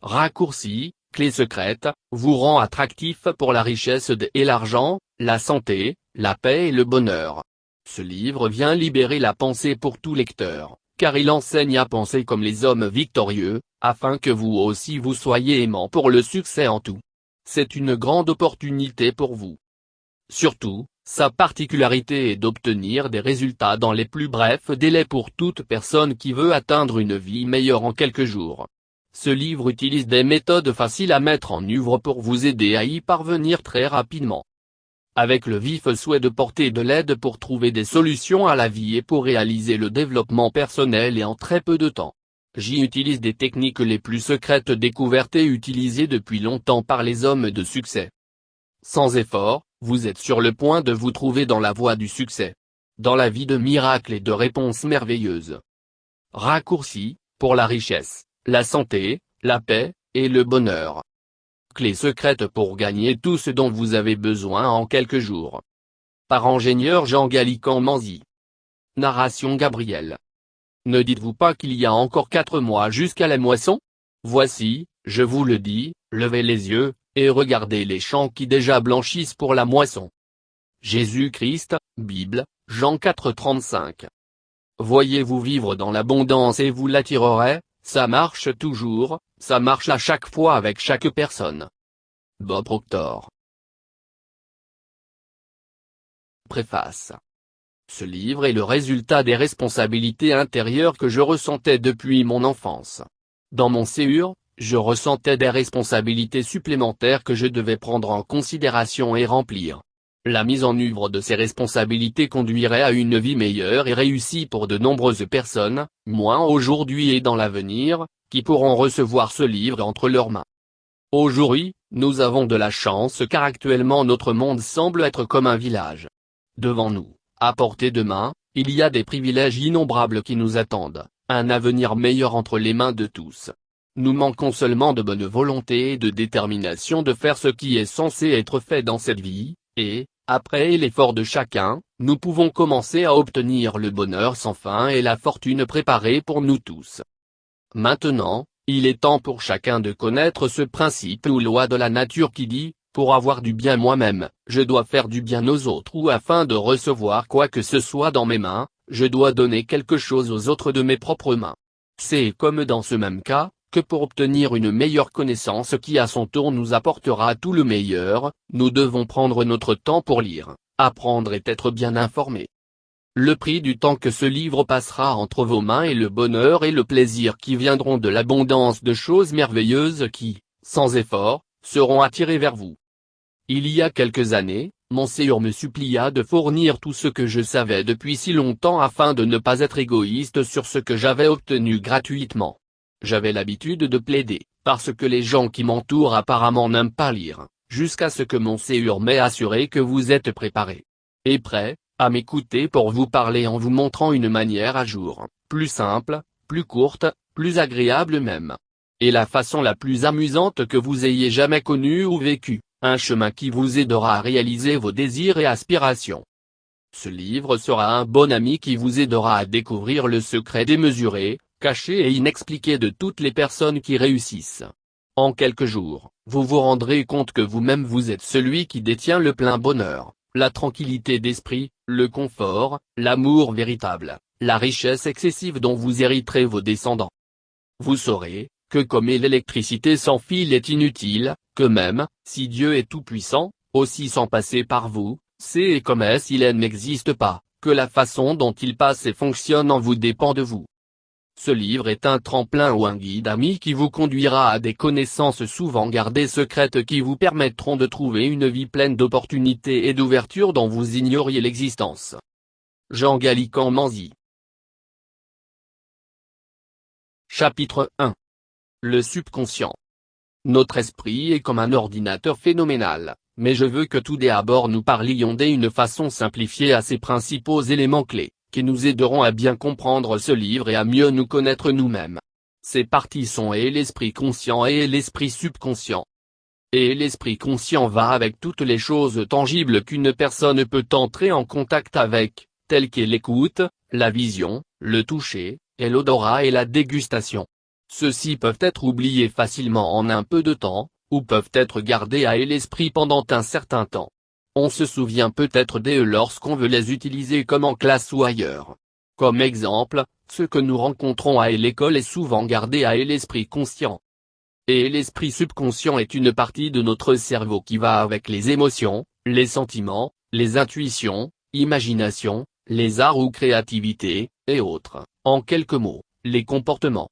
Raccourci, clé secrète, vous rend attractif pour la richesse et l'argent, la santé, la paix et le bonheur. Ce livre vient libérer la pensée pour tout lecteur, car il enseigne à penser comme les hommes victorieux, afin que vous aussi vous soyez aimant pour le succès en tout. C'est une grande opportunité pour vous. Surtout, sa particularité est d'obtenir des résultats dans les plus brefs délais pour toute personne qui veut atteindre une vie meilleure en quelques jours. Ce livre utilise des méthodes faciles à mettre en œuvre pour vous aider à y parvenir très rapidement. Avec le vif souhait de porter de l'aide pour trouver des solutions à la vie et pour réaliser le développement personnel et en très peu de temps. J'y utilise des techniques les plus secrètes découvertes et utilisées depuis longtemps par les hommes de succès. Sans effort, vous êtes sur le point de vous trouver dans la voie du succès. Dans la vie de miracles et de réponses merveilleuses. Raccourci, pour la richesse, la santé, la paix, et le bonheur. Clé secrète pour gagner tout ce dont vous avez besoin en quelques jours. Par ingénieur Jean Gallican Manzi. Narration Gabriel. Ne dites-vous pas qu'il y a encore 4 mois jusqu'à la moisson? Voici, je vous le dis, levez les yeux, et regardez les champs qui déjà blanchissent pour la moisson. Jésus-Christ, Bible, Jean 4,35. Voyez-vous vivre dans l'abondance et vous l'attirerez, ça marche toujours, ça marche à chaque fois avec chaque personne. Bob Proctor. Préface. Ce livre est le résultat des responsabilités intérieures que je ressentais depuis mon enfance. Dans mon CUR, je ressentais des responsabilités supplémentaires que je devais prendre en considération et remplir. La mise en œuvre de ces responsabilités conduirait à une vie meilleure et réussie pour de nombreuses personnes, moins aujourd'hui et dans l'avenir, qui pourront recevoir ce livre entre leurs mains. Aujourd'hui, nous avons de la chance car actuellement notre monde semble être comme un village. Devant nous, à portée de main, il y a des privilèges innombrables qui nous attendent, un avenir meilleur entre les mains de tous. Nous manquons seulement de bonne volonté et de détermination de faire ce qui est censé être fait dans cette vie, et, après l'effort de chacun, nous pouvons commencer à obtenir le bonheur sans fin et la fortune préparée pour nous tous. Maintenant, il est temps pour chacun de connaître ce principe ou loi de la nature qui dit, pour avoir du bien moi-même, je dois faire du bien aux autres ou afin de recevoir quoi que ce soit dans mes mains, je dois donner quelque chose aux autres de mes propres mains. C'est comme dans ce même cas, que pour obtenir une meilleure connaissance qui à son tour nous apportera tout le meilleur, nous devons prendre notre temps pour lire, apprendre et être bien informés. Le prix du temps que ce livre passera entre vos mains est le bonheur et le plaisir qui viendront de l'abondance de choses merveilleuses qui, sans effort, seront attirées vers vous. Il y a quelques années, mon Seigneur me supplia de fournir tout ce que je savais depuis si longtemps afin de ne pas être égoïste sur ce que j'avais obtenu gratuitement. J'avais l'habitude de plaider, parce que les gens qui m'entourent apparemment n'aiment pas lire, jusqu'à ce que mon Seigneur m'ait assuré que vous êtes préparés et prêts à m'écouter pour vous parler en vous montrant une manière à jour, plus simple, plus courte, plus agréable même. Et la façon la plus amusante que vous ayez jamais connue ou vécue, un chemin qui vous aidera à réaliser vos désirs et aspirations. Ce livre sera un bon ami qui vous aidera à découvrir le secret démesuré, caché et inexpliqué de toutes les personnes qui réussissent. En quelques jours, vous vous rendrez compte que vous-même vous êtes celui qui détient le plein bonheur, la tranquillité d'esprit, le confort, l'amour véritable, la richesse excessive dont vous hériterez vos descendants. Vous saurez que comme l'électricité sans fil est inutile, que même, si Dieu est tout-puissant, aussi sans passer par vous, c'est et comme est s'il n'existe pas, que la façon dont il passe et fonctionne en vous dépend de vous. Ce livre est un tremplin ou un guide ami qui vous conduira à des connaissances souvent gardées secrètes qui vous permettront de trouver une vie pleine d'opportunités et d'ouvertures dont vous ignoriez l'existence. Jean Gallican Manzi. Chapitre 1. Le subconscient. Notre esprit est comme un ordinateur phénoménal, mais je veux que tout d'abord nous parlions d'une façon simplifiée à ces principaux éléments clés, qui nous aideront à bien comprendre ce livre et à mieux nous connaître nous-mêmes. Ces parties sont et l'esprit conscient et l'esprit subconscient. Et l'esprit conscient va avec toutes les choses tangibles qu'une personne peut entrer en contact avec, telles qu'est l'écoute, la vision, le toucher, et l'odorat et la dégustation. Ceux-ci peuvent être oubliés facilement en un peu de temps, ou peuvent être gardés à l'esprit pendant un certain temps. On se souvient peut-être d'eux lorsqu'on veut les utiliser comme en classe ou ailleurs. Comme exemple, ce que nous rencontrons à l'école est souvent gardé à l'esprit conscient. Et l'esprit subconscient est une partie de notre cerveau qui va avec les émotions, les sentiments, les intuitions, imagination, les arts ou créativité, et autres, en quelques mots, les comportements.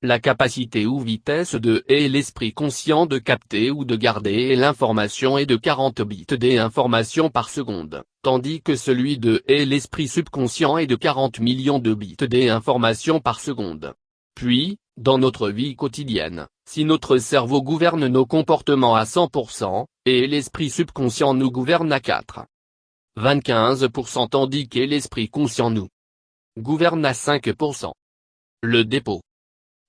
La capacité ou vitesse de l'esprit conscient de capter ou de garder l'information est de 40 bits d'information par seconde, tandis que celui de l'esprit subconscient est de 40 millions de bits d'information par seconde. Puis, dans notre vie quotidienne, si notre cerveau gouverne nos comportements à 100%, et l'esprit subconscient nous gouverne à 4,25% tandis que l'esprit conscient nous gouverne à 5%. Le dépôt.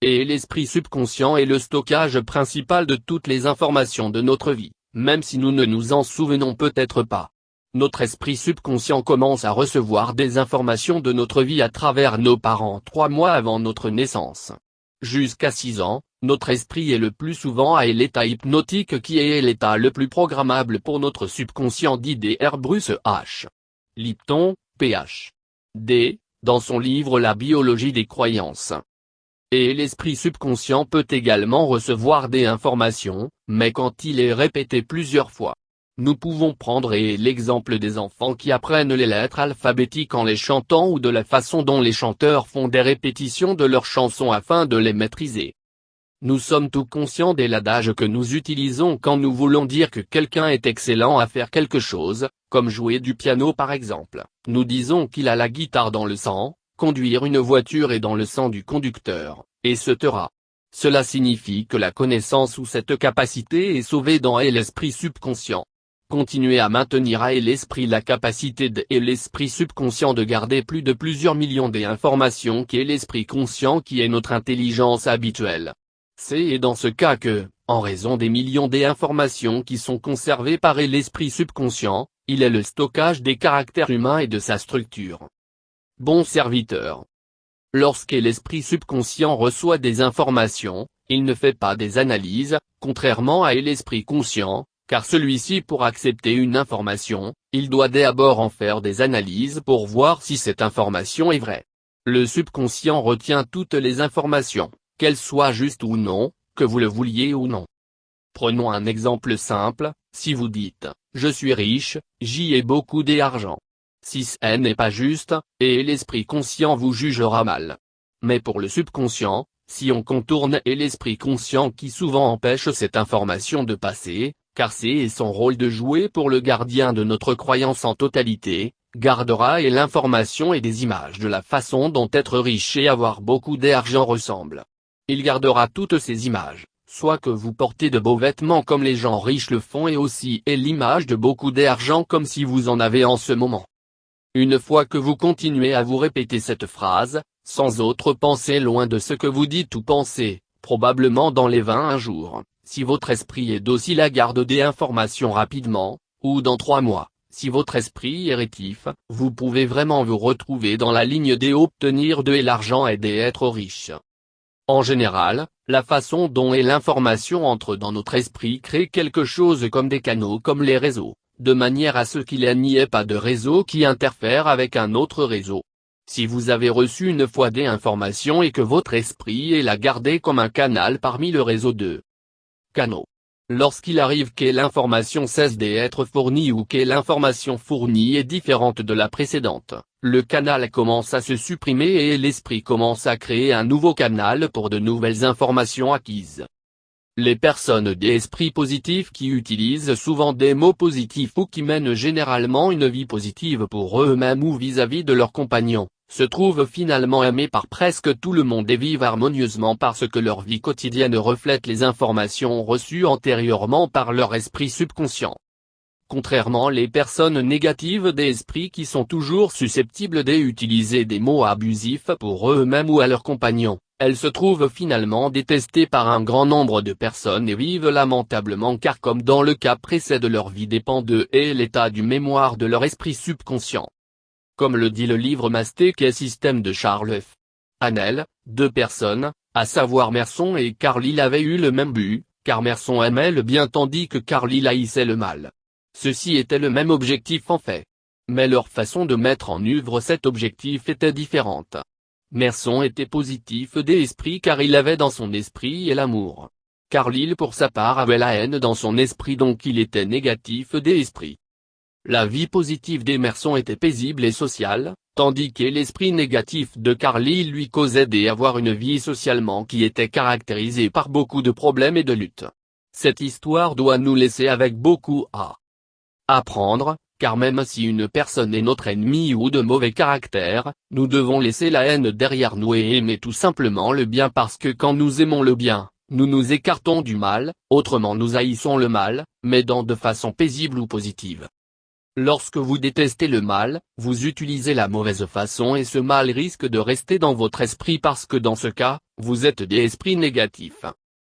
Et l'esprit subconscient est le stockage principal de toutes les informations de notre vie, même si nous ne nous en souvenons peut-être pas. Notre esprit subconscient commence à recevoir des informations de notre vie à travers nos parents 3 mois avant notre naissance. Jusqu'à 6 ans, notre esprit est le plus souvent à l'état hypnotique qui est l'état le plus programmable pour notre subconscient dit Dr. Bruce H. Lipton, Ph.D., dans son livre La biologie des croyances. Et l'esprit subconscient peut également recevoir des informations, mais quand il est répété plusieurs fois. Nous pouvons prendre l'exemple des enfants qui apprennent les lettres alphabétiques en les chantant ou de la façon dont les chanteurs font des répétitions de leurs chansons afin de les maîtriser. Nous sommes tous conscients de l'adage que nous utilisons quand nous voulons dire que quelqu'un est excellent à faire quelque chose, comme jouer du piano par exemple. Nous disons qu'il a la guitare dans le sang, conduire une voiture est dans le sang du conducteur, etc. Cela signifie que la connaissance ou cette capacité est sauvée dans l'esprit subconscient. Continuez à maintenir à l'esprit la capacité de l'esprit subconscient de garder plus de plusieurs millions d'informations qu'est l'esprit conscient qui est notre intelligence habituelle. C'est dans ce cas que, en raison des millions d'informations qui sont conservées par l'esprit subconscient, il est le stockage des caractères humains et de sa structure. Bon serviteur. Lorsque l'esprit subconscient reçoit des informations, il ne fait pas des analyses, contrairement à l'esprit conscient, car celui-ci pour accepter une information, il doit d'abord en faire des analyses pour voir si cette information est vraie. Le subconscient retient toutes les informations, qu'elles soient justes ou non, que vous le vouliez ou non. Prenons un exemple simple, si vous dites « je suis riche, j'y ai beaucoup d'argent ». Si ce n'est pas juste, et l'esprit conscient vous jugera mal. Mais pour le subconscient, si on contourne l'esprit conscient qui souvent empêche cette information de passer, car c'est son rôle de jouer pour le gardien de notre croyance en totalité, gardera l'information et des images de la façon dont être riche et avoir beaucoup d'argent ressemble. Il gardera toutes ces images, soit que vous portez de beaux vêtements comme les gens riches le font et aussi l'image de beaucoup d'argent comme si vous en avez en ce moment. Une fois que vous continuez à vous répéter cette phrase, sans autre pensée loin de ce que vous dites ou pensez, probablement dans les 21 jours, si votre esprit est docile à garde des informations rapidement, ou dans 3 mois, si votre esprit est rétif, vous pouvez vraiment vous retrouver dans la ligne d'obtenir de l'argent et d'être riche. En général, la façon dont l'information entre dans notre esprit crée quelque chose comme des canaux comme les réseaux, de manière à ce qu'il n'y ait pas de réseau qui interfère avec un autre réseau. Si vous avez reçu une fois des informations et que votre esprit l'a gardé comme un canal parmi le réseau de canaux. Lorsqu'il arrive que l'information cesse d'être fournie ou que l'information fournie est différente de la précédente, le canal commence à se supprimer et l'esprit commence à créer un nouveau canal pour de nouvelles informations acquises. Les personnes d'esprit positif qui utilisent souvent des mots positifs ou qui mènent généralement une vie positive pour eux-mêmes ou vis-à-vis de leurs compagnons, se trouvent finalement aimés par presque tout le monde et vivent harmonieusement parce que leur vie quotidienne reflète les informations reçues antérieurement par leur esprit subconscient. Contrairement les personnes négatives d'esprit qui sont toujours susceptibles d'utiliser des mots abusifs pour eux-mêmes ou à leurs compagnons, elles se trouvent finalement détestées par un grand nombre de personnes et vivent lamentablement car comme dans le cas précédent leur vie dépend de l'état du mémoire de leur esprit subconscient. Comme le dit le livre Masték et Système de Charles F. Annel, deux personnes, à savoir Merson et Carlyle avaient eu le même but, car Merson aimait le bien tandis que Carlyle haïssait le mal. Ceci était le même objectif en fait. Mais leur façon de mettre en œuvre cet objectif était différente. Merson était positif d'esprit car il avait dans son esprit et l'amour. Carlyle pour sa part avait la haine dans son esprit donc il était négatif d'esprit. La vie positive d'Emerson était paisible et sociale, tandis que l'esprit négatif de Carlyle lui causait d'avoir une vie socialement qui était caractérisée par beaucoup de problèmes et de luttes. Cette histoire doit nous laisser avec beaucoup à apprendre, car même si une personne est notre ennemi ou de mauvais caractère, nous devons laisser la haine derrière nous et aimer tout simplement le bien parce que quand nous aimons le bien, nous nous écartons du mal, autrement nous haïssons le mal, mais de façon paisible ou positive. Lorsque vous détestez le mal, vous utilisez la mauvaise façon et ce mal risque de rester dans votre esprit parce que dans ce cas, vous êtes des esprits négatifs.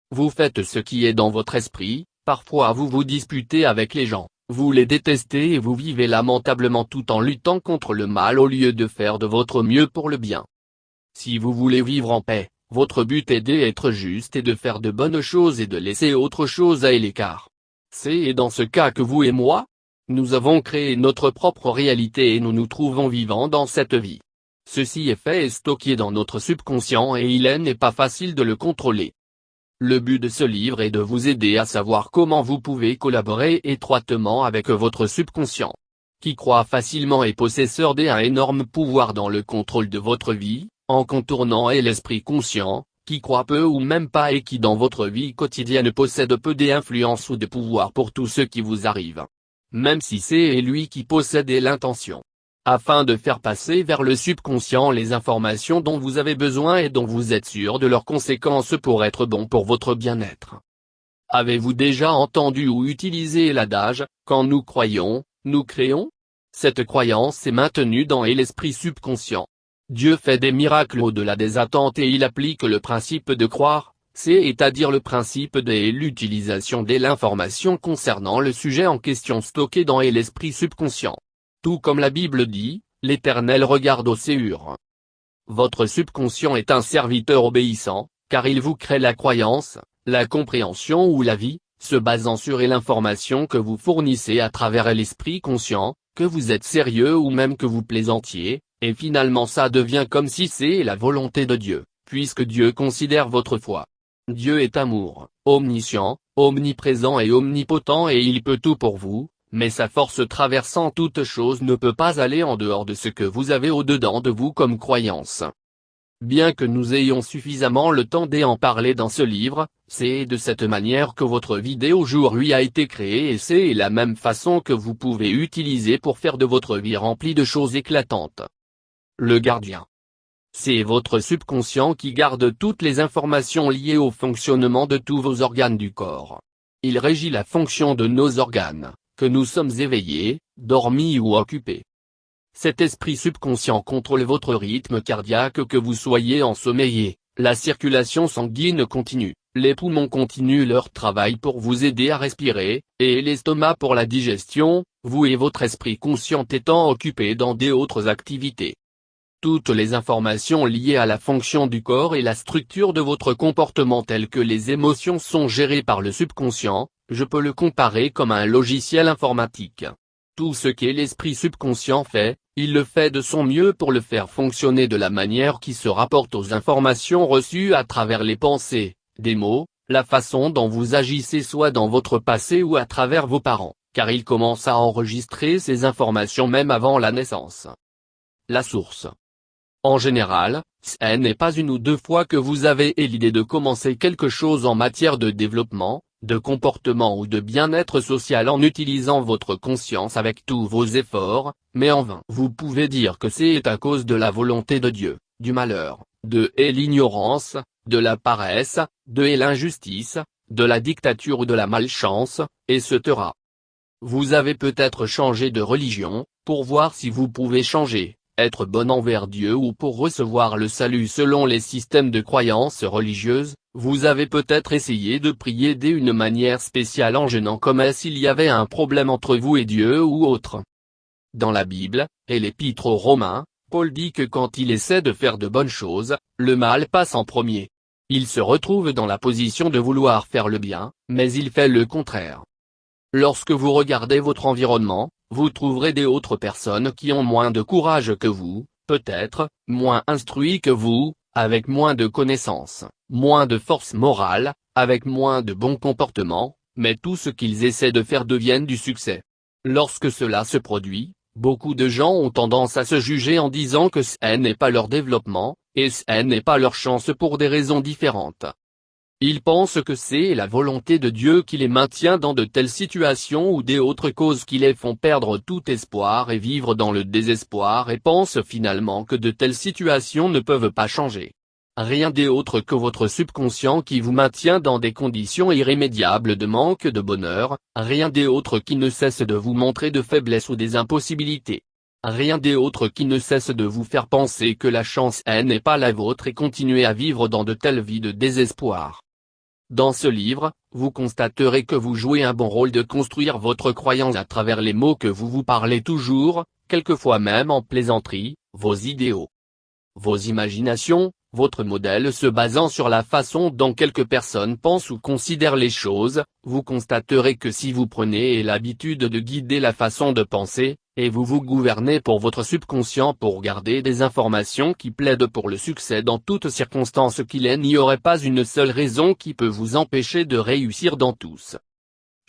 Vous faites ce qui est dans votre esprit, parfois vous vous disputez avec les gens, vous les détestez et vous vivez lamentablement tout en luttant contre le mal au lieu de faire de votre mieux pour le bien. Si vous voulez vivre en paix, votre but est d'être juste et de faire de bonnes choses et de laisser autre chose à l'écart. C'est dans ce cas que vous et moi, nous avons créé notre propre réalité et nous nous trouvons vivants dans cette vie. Ceci est fait et stocké dans notre subconscient et il n'est pas facile de le contrôler. Le but de ce livre est de vous aider à savoir comment vous pouvez collaborer étroitement avec votre subconscient, qui croit facilement et possesseur d'un énorme pouvoir dans le contrôle de votre vie, en contournant l'esprit conscient, qui croit peu ou même pas et qui dans votre vie quotidienne possède peu d'influence ou de pouvoir pour tout ce qui vous arrive. Même si c'est lui qui possède l'intention. Afin de faire passer vers le subconscient les informations dont vous avez besoin et dont vous êtes sûr de leurs conséquences pour être bon pour votre bien-être. Avez-vous déjà entendu ou utilisé l'adage « quand nous croyons, nous créons » ? Cette croyance est maintenue dans l'esprit subconscient. Dieu fait des miracles au-delà des attentes et il applique le principe de croire, c'est-à-dire le principe de l'utilisation de l'information concernant le sujet en question stocké dans l'esprit subconscient. Tout comme la Bible dit, l'Éternel regarde au Séhur. Votre subconscient est un serviteur obéissant, car il vous crée la croyance, la compréhension ou la vie, se basant sur l'information que vous fournissez à travers l'esprit conscient, que vous êtes sérieux ou même que vous plaisantiez, et finalement ça devient comme si c'est la volonté de Dieu, puisque Dieu considère votre foi. Dieu est amour, omniscient, omniprésent et omnipotent et il peut tout pour vous, mais sa force traversant toute chose ne peut pas aller en dehors de ce que vous avez au-dedans de vous comme croyance. Bien que nous ayons suffisamment le temps d'en parler dans ce livre, c'est de cette manière que votre vie aujourd'hui a été créée et c'est la même façon que vous pouvez utiliser pour faire de votre vie remplie de choses éclatantes. Le gardien. C'est votre subconscient qui garde toutes les informations liées au fonctionnement de tous vos organes du corps. Il régit la fonction de nos organes, que nous sommes éveillés, dormis ou occupés. Cet esprit subconscient contrôle votre rythme cardiaque que vous soyez ensommeillé, la circulation sanguine continue, les poumons continuent leur travail pour vous aider à respirer, et l'estomac pour la digestion, vous et votre esprit conscient étant occupés dans d'autres activités. Toutes les informations liées à la fonction du corps et la structure de votre comportement telles que les émotions sont gérées par le subconscient, je peux le comparer comme un logiciel informatique. Tout ce qu'est l'esprit subconscient fait, il le fait de son mieux pour le faire fonctionner de la manière qui se rapporte aux informations reçues à travers les pensées, des mots, la façon dont vous agissez soit dans votre passé ou à travers vos parents, car il commence à enregistrer ces informations même avant la naissance. La source. En général, ce n'est pas une ou deux fois que vous avez l'idée de commencer quelque chose en matière de développement, de comportement ou de bien-être social en utilisant votre conscience avec tous vos efforts, mais en vain. Vous pouvez dire que c'est à cause de la volonté de Dieu, du malheur, de l'ignorance, de la paresse, de l'injustice, de la dictature ou de la malchance, etc. Vous avez peut-être changé de religion, pour voir si vous pouvez changer, être bon envers Dieu ou pour recevoir le salut selon les systèmes de croyances religieuses, vous avez peut-être essayé de prier d'une manière spéciale en jeûnant comme s'il y avait un problème entre vous et Dieu ou autre. Dans la Bible, et l'Épître aux Romains, Paul dit que quand il essaie de faire de bonnes choses, le mal passe en premier. Il se retrouve dans la position de vouloir faire le bien, mais il fait le contraire. Lorsque vous regardez votre environnement, vous trouverez des autres personnes qui ont moins de courage que vous, peut-être, moins instruits que vous, avec moins de connaissances, moins de force morale, avec moins de bon comportement, mais tout ce qu'ils essaient de faire devienne du succès. Lorsque cela se produit, beaucoup de gens ont tendance à se juger en disant que ce n'est pas leur développement, et ce n'est pas leur chance pour des raisons différentes. Ils pensent que c'est la volonté de Dieu qui les maintient dans de telles situations ou des autres causes qui les font perdre tout espoir et vivre dans le désespoir et pensent finalement que de telles situations ne peuvent pas changer. Rien d'autre que votre subconscient qui vous maintient dans des conditions irrémédiables de manque de bonheur, rien d'autre qui ne cesse de vous montrer de faiblesses ou des impossibilités. Rien d'autre qui ne cesse de vous faire penser que la chance n'est pas la vôtre et continuer à vivre dans de telles vies de désespoir. Dans ce livre, vous constaterez que vous jouez un bon rôle de construire votre croyance à travers les mots que vous parlez toujours, quelquefois même en plaisanterie, vos idéaux, vos imaginations, votre modèle se basant sur la façon dont quelques personnes pensent ou considèrent les choses. Vous constaterez que si vous prenez l'habitude de guider la façon de penser, et vous gouvernez pour votre subconscient pour garder des informations qui plaident pour le succès dans toutes circonstances qu'il n'y aurait pas une seule raison qui peut vous empêcher de réussir dans tous.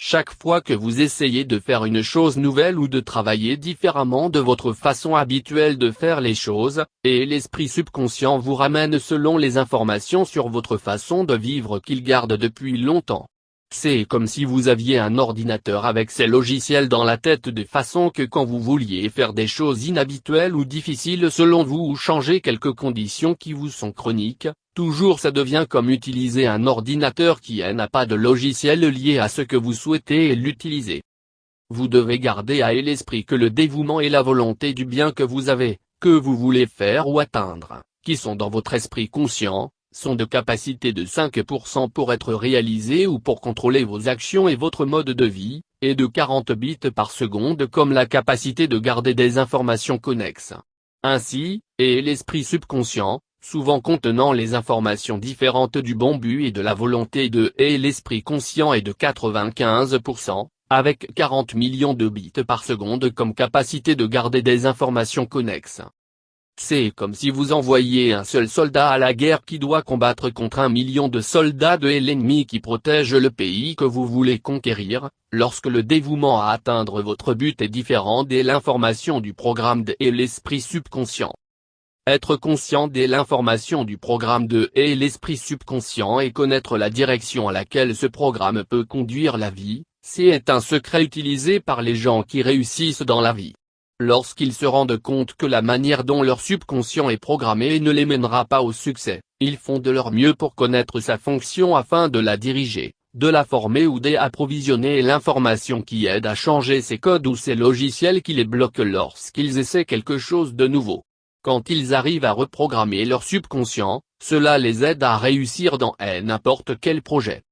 Chaque fois que vous essayez de faire une chose nouvelle ou de travailler différemment de votre façon habituelle de faire les choses, et l'esprit subconscient vous ramène selon les informations sur votre façon de vivre qu'il garde depuis longtemps. C'est comme si vous aviez un ordinateur avec ses logiciels dans la tête de façon que quand vous vouliez faire des choses inhabituelles ou difficiles selon vous ou changer quelques conditions qui vous sont chroniques, toujours ça devient comme utiliser un ordinateur qui n'a pas de logiciel lié à ce que vous souhaitez l'utiliser. Vous devez garder à l'esprit que le dévouement et la volonté du bien que vous avez, que vous voulez faire ou atteindre, qui sont dans votre esprit conscient, sont de capacité de 5% pour être réalisés ou pour contrôler vos actions et votre mode de vie, et de 40 bits par seconde comme la capacité de garder des informations connexes. Ainsi, et l'esprit subconscient, souvent contenant les informations différentes du bon but et de la volonté de et l'esprit conscient est de 95%, avec 40 millions de bits par seconde comme capacité de garder des informations connexes. C'est comme si vous envoyiez un seul soldat à la guerre qui doit combattre contre 1 million de soldats de l'ennemi qui protège le pays que vous voulez conquérir. Lorsque le dévouement à atteindre votre but est différent de l'information du programme de et l'esprit subconscient. Être conscient de l'information du programme de et l'esprit subconscient et connaître la direction à laquelle ce programme peut conduire la vie, c'est un secret utilisé par les gens qui réussissent dans la vie. Lorsqu'ils se rendent compte que la manière dont leur subconscient est programmé ne les mènera pas au succès, ils font de leur mieux pour connaître sa fonction afin de la diriger, de la former ou d'approvisionner l'information qui aide à changer ces codes ou ces logiciels qui les bloquent lorsqu'ils essaient quelque chose de nouveau. Quand ils arrivent à reprogrammer leur subconscient, cela les aide à réussir dans n'importe quel projet.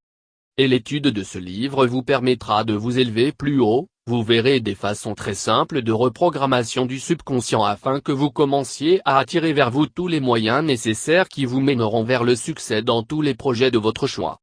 Et l'étude de ce livre vous permettra de vous élever plus haut. Vous verrez des façons très simples de reprogrammation du subconscient afin que vous commenciez à attirer vers vous tous les moyens nécessaires qui vous mèneront vers le succès dans tous les projets de votre choix.